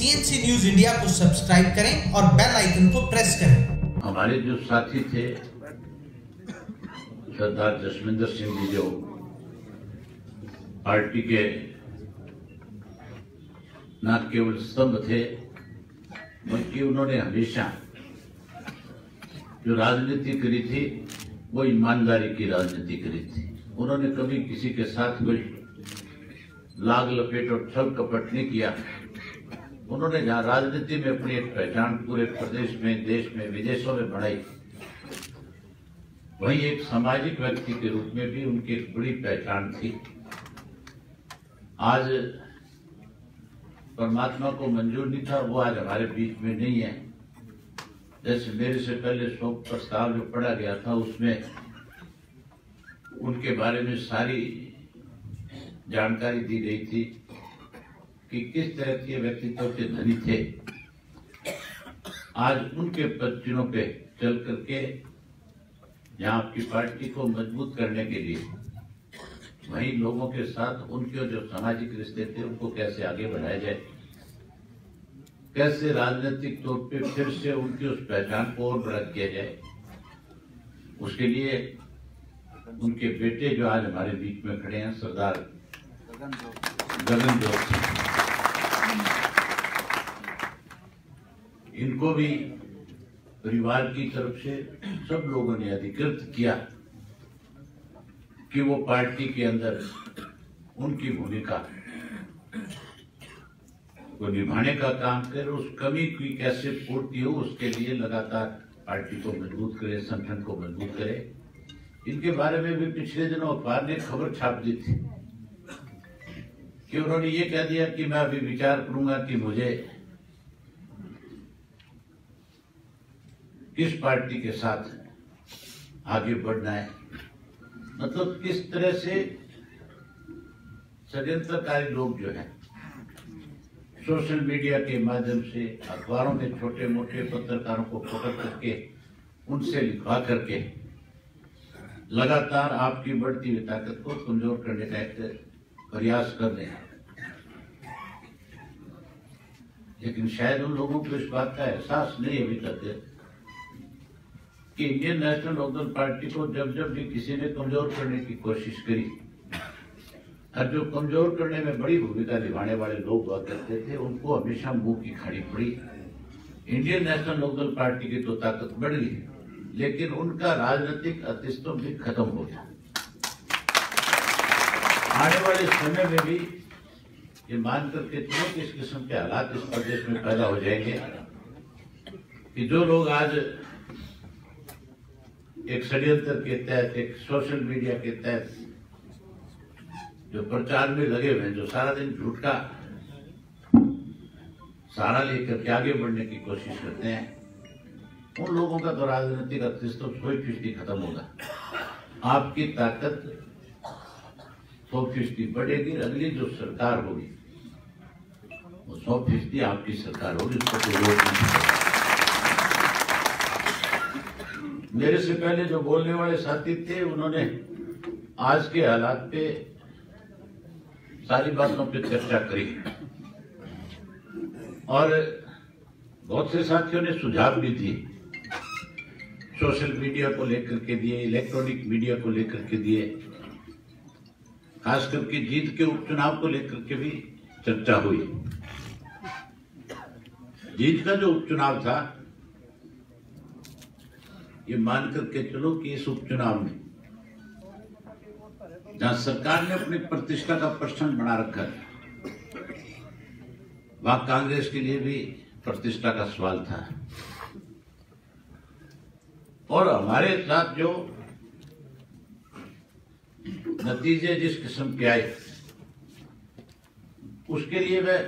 TNC news India को subscribe करें और बेल आइकन को प्रेस करें। हमारे जो साथी थे सरदार जसविंदर सिंह जी, जो पार्टी के न केवल स्तंभ थे बल्कि उन्होंने हमेशा जो राजनीति करी थी वो ईमानदारी की राजनीति करी थी। उन्होंने कभी किसी के साथ कोई लाग लपेट और छल कपट नहीं किया। उन्होंने जहाँ राजनीति में अपनी एक पहचान पूरे प्रदेश में, देश में, विदेशों में बढ़ाई, वहीं एक सामाजिक व्यक्ति के रूप में भी उनकी एक बड़ी पहचान थी। आज परमात्मा को मंजूर नहीं था, वो आज हमारे बीच में नहीं है। जैसे मेरे से पहले शोक प्रस्ताव जो पढ़ा गया था उसमें उनके बारे में सारी जानकारी दी गई थी कि किस तरह के व्यक्तित्व के धनी थे। आज उनके पदचिन्हों पे चल करके जहां आपकी पार्टी को मजबूत करने के लिए वहीं लोगों के साथ उनके जो सामाजिक रिश्ते थे उनको कैसे आगे बढ़ाया जाए, कैसे राजनीतिक तौर पे फिर से उनकी उस पहचान को और बड़ा किया जाए, उसके लिए उनके बेटे जो आज हमारे बीच में खड़े हैं, सरदार गगनजोत सिंह, इनको भी परिवार की तरफ से सब लोगों ने अधिकृत किया कि वो पार्टी के अंदर उनकी भूमिका को निभाने का काम करे, उस कमी की कैसे पूर्ति हो उसके लिए लगातार पार्टी को मजबूत करे, संगठन को मजबूत करे। इनके बारे में भी पिछले दिनों अखबार ने खबर छाप दी थी कि उन्होंने ये कह दिया कि मैं अभी विचार करूंगा कि मुझे किस पार्टी के साथ आगे बढ़ना है। मतलब किस तरह से षड्यंत्रकारी लोग जो हैं सोशल मीडिया के माध्यम से, अखबारों में छोटे मोटे पत्रकारों को पकड़ करके उनसे लिखवा करके लगातार आपकी बढ़ती हुई ताकत को कमजोर करने का एक प्रयास कर रहे हैं। लेकिन शायद उन लोगों को इस बात का एहसास नहीं अभी तक कि इंडियन नेशनल लोकदल पार्टी को जब जब भी किसी ने कमजोर करने की कोशिश करी और जो कमजोर करने में बड़ी भूमिका निभाने वाले लोग हुआ करते थे उनको हमेशा मुंह की खानी पड़ी। इंडियन नेशनल लोकदल पार्टी की तो ताकत बढ़ गई लेकिन उनका राजनीतिक अस्तित्व भी खत्म हो गया। आने वाले समय में भी ये मान करके चलो कि इस किस्म के हालात इस प्रदेश में पैदा हो जाएंगे कि जो लोग आज एक षड्यंत्र के तहत, एक सोशल मीडिया के तहत जो प्रचार में लगे हुए हैं, जो सारा दिन झूठ का सहारा लेकर के आगे बढ़ने की कोशिश करते हैं, उन लोगों का तो राजनीतिक अस्तित्व 100% खत्म होगा। आपकी ताकत 100% बढ़ेगी। अगली जो सरकार होगी वो 100% आपकी सरकार होगी, उसको कोई रोक नहीं। मेरे से पहले जो बोलने वाले साथी थे उन्होंने आज के हालात पे सारी बातों पे चर्चा करी और बहुत से साथियों ने सुझाव भी दिए, सोशल मीडिया को लेकर के दिए, इलेक्ट्रॉनिक मीडिया को लेकर के दिए, खास करके जीत के उपचुनाव को लेकर के भी चर्चा हुई। जीत का जो उपचुनाव था ये मान करके चलो कि इस उपचुनाव में जहां सरकार ने अपनी प्रतिष्ठा का प्रश्न बना रखा है वहां कांग्रेस के लिए भी प्रतिष्ठा का सवाल था। और हमारे साथ जो नतीजे जिस किस्म के आए उसके लिए मैं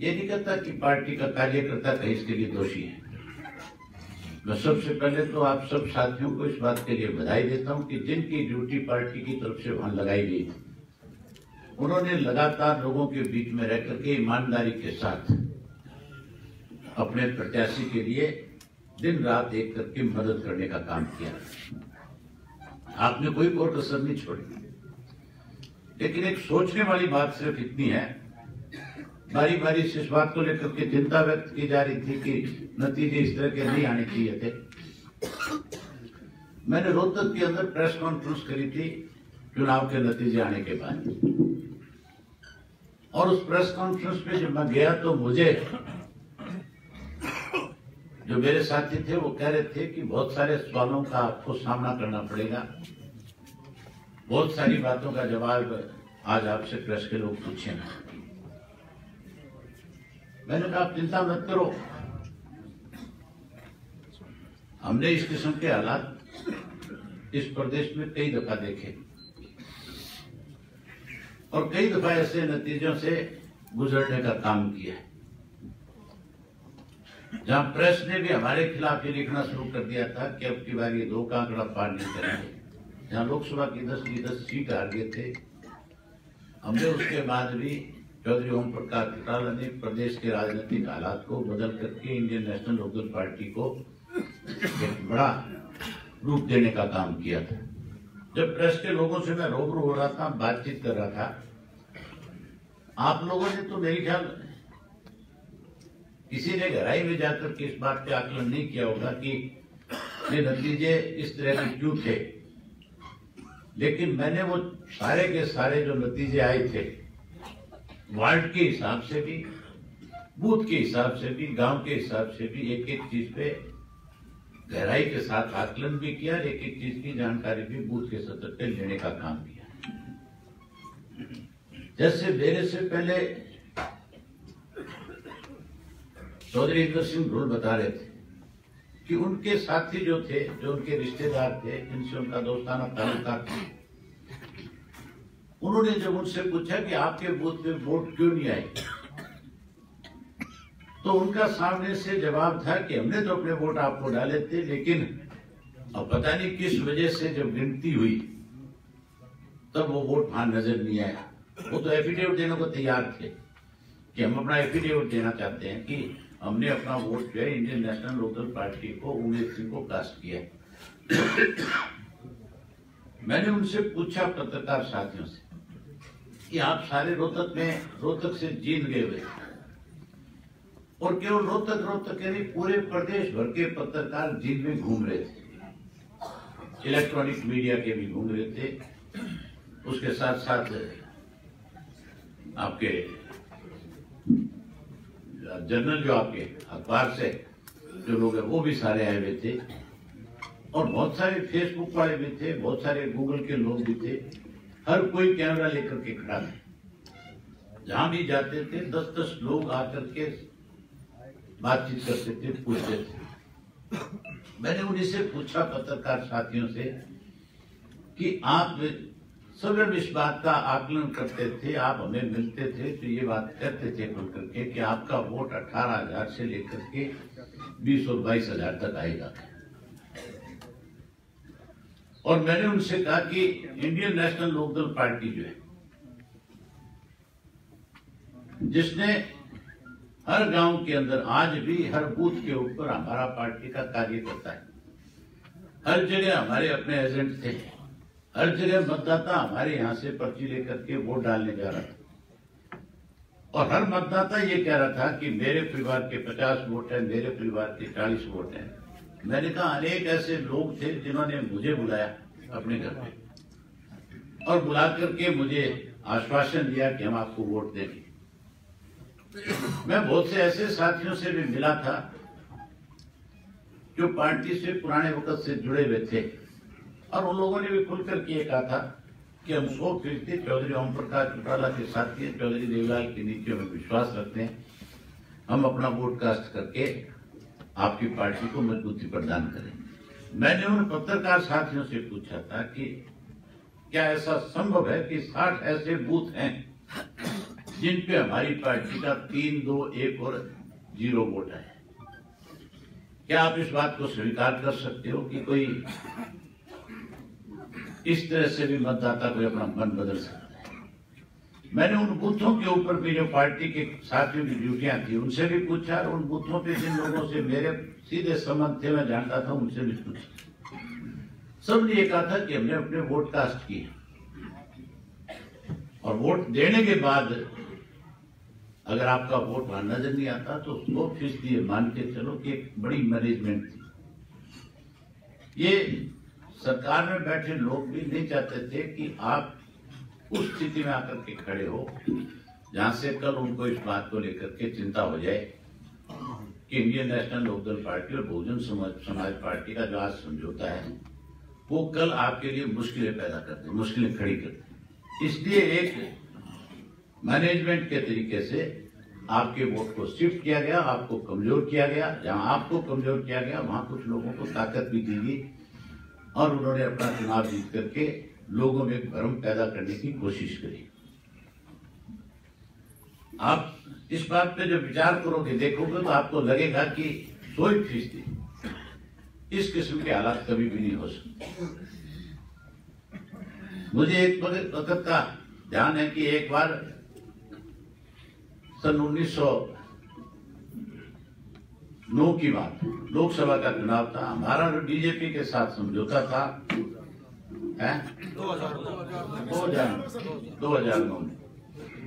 ये नहीं कहता कि पार्टी का कार्यकर्ता कहीं इसके लिए दोषी है। मैं सबसे पहले तो आप सब साथियों को इस बात के लिए बधाई देता हूं कि जिनकी ड्यूटी पार्टी की तरफ से वहां लगाई गई थी उन्होंने लगातार लोगों के बीच में रह करके ईमानदारी के साथ अपने प्रत्याशी के लिए दिन रात एक करके मदद करने का काम किया। आपने कोई और कसर नहीं छोड़ी। लेकिन एक सोचने वाली बात सिर्फ इतनी है बारी बारी से इस बात को लेकर के चिंता व्यक्त की जा रही थी कि नतीजे इस तरह के नहीं आने चाहिए थे। मैंने रोहतक के अंदर प्रेस कॉन्फ्रेंस करी थी चुनाव के नतीजे आने के बाद, और उस प्रेस कॉन्फ्रेंस में जब मैं गया तो मुझे जो मेरे साथी थे वो कह रहे थे कि बहुत सारे सवालों का आपको सामना करना पड़ेगा, बहुत सारी बातों का जवाब आज आपसे प्रेस के लोग पूछेंगे। मैंने कहा आप चिंता मत करो, हमने इस किस्म के हालात इस प्रदेश में कई दफा देखे और कई दफा ऐसे नतीजों से गुजरने का काम किया है। जहां प्रेस ने भी हमारे खिलाफ ये लिखना शुरू कर दिया था कि अब की बार ये 2 का आंकड़ा पार नहीं करेंगे, जहां लोकसभा की 10 की 10 सीट हार गए थे, हमने उसके बाद भी चौधरी ओम प्रकाश चौटाला ने प्रदेश के राजनीतिक हालात को बदल करके इंडियन नेशनल लोकदल पार्टी को एक बड़ा रूप देने का काम किया था। जब प्रेस के लोगों से मैं रूबरू हो रहा था, बातचीत कर रहा था, आप लोगों ने तो मेरे ख्याल किसी ने गहराई में जाकर के इस बात पे आकलन नहीं किया होगा कि ये नतीजे इस तरह के क्यों थे, लेकिन मैंने वो सारे के सारे जो नतीजे आए थे वार्ड के हिसाब से भी, बूथ के हिसाब से भी, गांव के हिसाब से भी, एक एक चीज पे गहराई के साथ आकलन भी किया, एक एक चीज की जानकारी भी बूथ के सतह पे लेने का काम किया। जैसे मेरे से पहले चौधरी इंद्र सिंह ढोल बता रहे थे कि उनके साथी जो थे, जो उनके रिश्तेदार थे, जिनसे उनका दोस्ताना ताल्लुका था, उन्होंने जब उनसे पूछा कि आपके बूथ पे वोट क्यों नहीं आए, तो उनका सामने से जवाब था कि हमने तो अपने वोट आपको डाले थे, लेकिन अब पता नहीं किस वजह से जब गिनती हुई तब वो वोट वहां नजर नहीं आया। वो तो एफिडेविट देने को तैयार थे कि हम अपना एफिडेविट देना चाहते हैं कि हमने अपना वोट जो है इंडियन नेशनल लोकदल पार्टी को, उमेश सिंह को कास्ट किया। मैंने उनसे पूछा पत्रकार साथियों से कि आप सारे रोहतक से जीत गए हुए, और केवल रोहतक यानी पूरे प्रदेश भर के पत्रकार जीत में घूम रहे थे, इलेक्ट्रॉनिक मीडिया के भी घूम रहे थे, उसके साथ साथ आपके जर्नल जो आपके अखबार से जो लोग हैं वो भी सारे आए हुए थे, और बहुत सारे फेसबुक वाले भी थे, बहुत सारे गूगल के लोग भी थे। हर कोई कैमरा लेकर के खड़ा था, जहां भी जाते थे 10-10 लोग आकर के बातचीत करते थे, पूछते थे। मैंने उन्हीं से पूछा, पत्रकार साथियों से, कि आप सब इस बात का आकलन करते थे, आप हमें मिलते थे तो ये बात कहते थे खुल करके कि आपका वोट 18,000 से लेकर के 20 और 22,000 तक आएगा। और मैंने उनसे कहा कि इंडियन नेशनल लोकदल पार्टी जो है, जिसने हर गांव के अंदर आज भी हर बूथ के ऊपर हमारा पार्टी का कार्य करता है, हर जगह हमारे अपने एजेंट थे, हर जगह मतदाता हमारे यहाँ से पर्ची लेकर के वोट डालने जा रहा था, और हर मतदाता ये कह रहा था कि मेरे परिवार के 50 वोट है, मेरे परिवार के 40 वोट है। मैंने कहा अनेक ऐसे लोग थे जिन्होंने मुझे बुलाया अपने घर पे और बुला करके मुझे आश्वासन दिया कि हम आपको वोट देंगे। मैं बहुत से ऐसे साथियों से भी मिला था जो पार्टी से पुराने वक्त से जुड़े हुए थे, और उन लोगों ने भी खुलकर के कहा था कि हम 100% चौधरी ओम प्रकाश चौटाला के साथी चौधरी देवीलाल की नीतियों में विश्वास रखते हैं, हम अपना वोट कास्ट करके आपकी पार्टी को मजबूती प्रदान करें। मैंने उन पत्रकार साथियों से पूछा था कि क्या ऐसा संभव है कि 60 ऐसे बूथ हैं जिन पे हमारी पार्टी का 3-2-1 और 0 वोट है? क्या आप इस बात को स्वीकार कर सकते हो कि कोई इस तरह से भी मतदाता कोई अपना मन बदल सकता है? मैंने उन बूथों के ऊपर भी जो पार्टी के साथियों की ड्यूटियां थी उनसे भी पूछा, और उन बूथों पे जिन लोगों से मेरे सीधे संबंध थे, मैं जानता था, उनसे भी पूछा। सबने ये कहा था कि हमने अपने वोट कास्ट किए, और वोट देने के बाद अगर आपका वोट वहां नजर नहीं आता तो 100% मान के चलो कि एक बड़ी मैनेजमेंट थी। ये सरकार में बैठे लोग भी नहीं चाहते थे कि आप उस स्थिति में आकर के खड़े हो जहां से कल उनको इस बात को लेकर के चिंता हो जाए कि इंडियन नेशनल लोकदल पार्टी और बहुजन समाज पार्टी का जो आज समझौता है वो कल आपके लिए मुश्किलें पैदा कर दे, मुश्किलें खड़ी कर दे। इसलिए एक मैनेजमेंट के तरीके से आपके वोट को शिफ्ट किया गया, आपको कमजोर किया गया। जहां आपको कमजोर किया गया वहां कुछ लोगों को ताकत भी दी गई और उन्होंने अपना चुनाव जीत करके लोगों में भ्रम पैदा करने की कोशिश करी। आप इस बात पे जब विचार करोगे, देखोगे तो आपको लगेगा कि 100% इस किस्म के हालात कभी भी नहीं हो सकते। मुझे एक वक्त का ध्यान है कि एक बार सन 1909 की बात, लोकसभा का चुनाव था, हमारा बीजेपी के साथ समझौता था 2009 में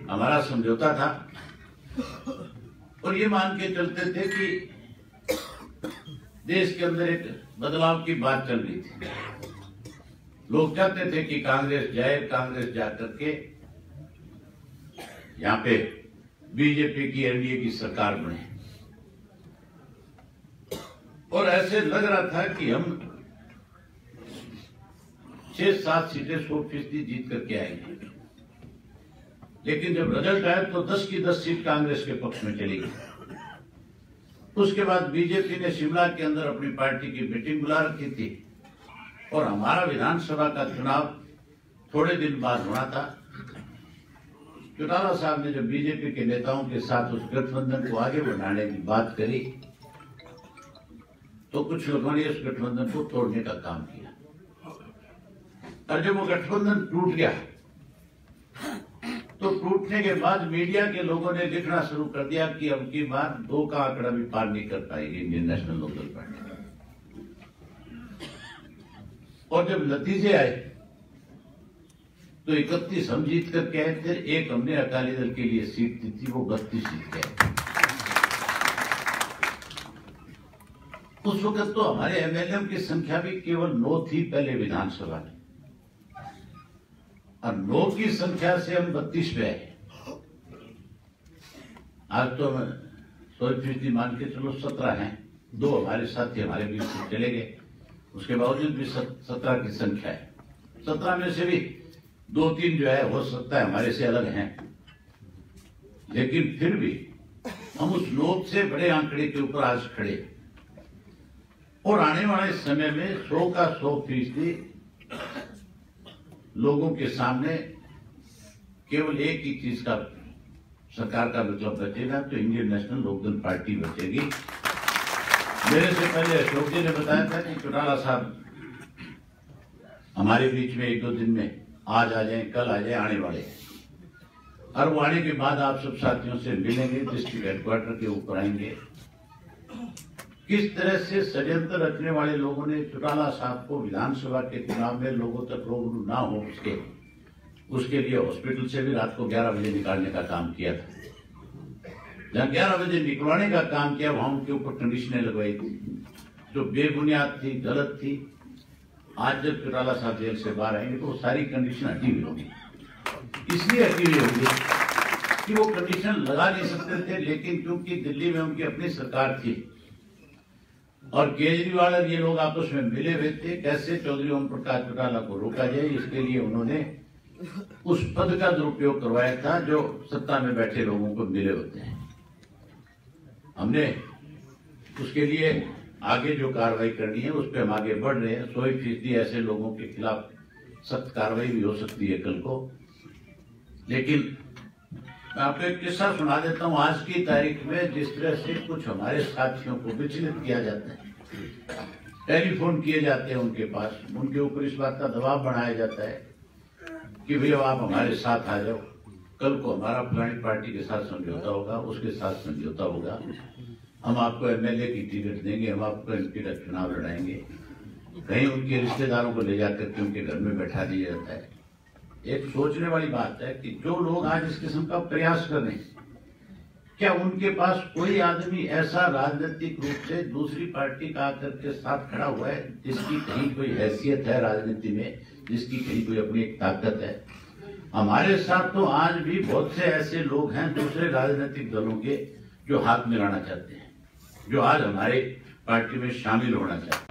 हमारा समझौता था और ये मान के चलते थे कि देश के अंदर एक बदलाव की बात चल रही थी। लोग चाहते थे कि कांग्रेस जाए, कांग्रेस जाकर के यहाँ पे बीजेपी की एनडीए की सरकार बने और ऐसे लग रहा था कि हम 6-7 सीटें 100% जीत करके आएंगे। लेकिन जब रिजल्ट आया तो 10 की 10 सीट कांग्रेस के पक्ष में चली गई। उसके बाद बीजेपी ने शिमला के अंदर अपनी पार्टी की मीटिंग बुला रखी थी और हमारा विधानसभा का चुनाव थोड़े दिन बाद होना था। चौटाला साहब ने जब बीजेपी के नेताओं के साथ उस गठबंधन को आगे बढ़ाने की बात करी तो कुछ लोगों ने उस गठबंधन को तोड़ने का काम किया और जब वो गठबंधन टूट गया तो टूटने के बाद मीडिया के लोगों ने लिखना शुरू कर दिया कि अब की बार 2 का आंकड़ा भी पार नहीं कर पाएगी इंडियन नेशनल लोकदल पार्टी। और जब नतीजे आए तो 31 हम जीत करके आए थे, एक हमने अकाली दल के लिए सीट दी थी, वो 32 जीत गए। उस वक्त तो हमारे एमएलए की संख्या भी केवल 9 थी पहले विधानसभा में और 9 की संख्या से हम 32 पे आए। आज तो 100% मान के चलो 17 हैं, 2 हमारे साथी हमारे बीच से चले गए, उसके बावजूद भी 17 की संख्या है। 17 में से भी 2-3 जो है हो सकता है हमारे से अलग हैं, लेकिन फिर भी हम उस 9 से बड़े आंकड़े के ऊपर आज खड़े और आने वाले समय में 100 का 100% लोगों के सामने केवल एक ही चीज का सरकार का विकल्प बचेगा तो इंडियन नेशनल लोकदल पार्टी बचेगी। मेरे से पहले अशोक जी ने बताया था कि चौटाला साहब हमारे बीच में 1-2 दिन में आज आ जाएं, कल आ जाएं, आने वाले हैं और वो आने के बाद आप सब साथियों से मिलेंगे, डिस्ट्रिक्ट हेडक्वार्टर के ऊपर आएंगे। किस तरह से षड्यंत्र रचने वाले लोगों ने चौटाला साहब को विधानसभा के चुनाव में लोगों तक रोक ना हो उसके लिए हॉस्पिटल से भी रात को 11 बजे निकालने का काम किया था। जहां 11 बजे निकलवाने का काम किया वहां उनके ऊपर कंडीशनें लगवाई थी जो बेबुनियाद थी, गलत थी। आज जब चौटाला साहब जेल से बाहर आएंगे तो वो सारी कंडीशन हटी हुई होगी। इसलिए हटी हुई होगी कि वो कंडीशन लगा नहीं सकते थे, लेकिन क्योंकि दिल्ली में उनकी अपनी सरकार थी और केजरीवाल और ये लोग आपस में मिले हुए थे कैसे चौधरी ओम प्रकाश चौटाला को रोका जाए, इसके लिए उन्होंने उस पद का दुरुपयोग करवाया था जो सत्ता में बैठे लोगों को मिले होते हैं। हमने उसके लिए आगे जो कार्रवाई करनी है उस पर हम आगे बढ़ रहे हैं। 100% ऐसे लोगों के खिलाफ सख्त कार्रवाई भी हो सकती है कल को। लेकिन मैं आपको एक किस्सा सुना देता हूं। आज की तारीख में जिस तरह से कुछ हमारे साथियों को विचलित किया जाता है, टेलीफोन किए जाते हैं उनके पास, उनके ऊपर इस बात का दबाव बनाया जाता है कि भैया आप हमारे साथ आ जाओ, कल को हमारा फलानी पार्टी के साथ समझौता होगा, उसके साथ समझौता होगा, हम आपको एमएलए की टिकट देंगे, हम आपको एमपी का चुनाव लड़ाएंगे। कहीं उनके रिश्तेदारों को ले जाकर के उनके घर में बैठा दिया जाता है। एक सोचने वाली बात है कि जो लोग आज इस किस्म का प्रयास कर रहे हैं क्या उनके पास कोई आदमी ऐसा राजनीतिक रूप से दूसरी पार्टी का आकर के साथ खड़ा हुआ है जिसकी कहीं कोई हैसियत है राजनीति में, जिसकी कहीं कोई अपनी एक ताकत है? हमारे साथ तो आज भी बहुत से ऐसे लोग हैं दूसरे राजनीतिक दलों के जो हाथ मिलाना चाहते हैं, जो आज हमारे पार्टी में शामिल होना चाहते हैं।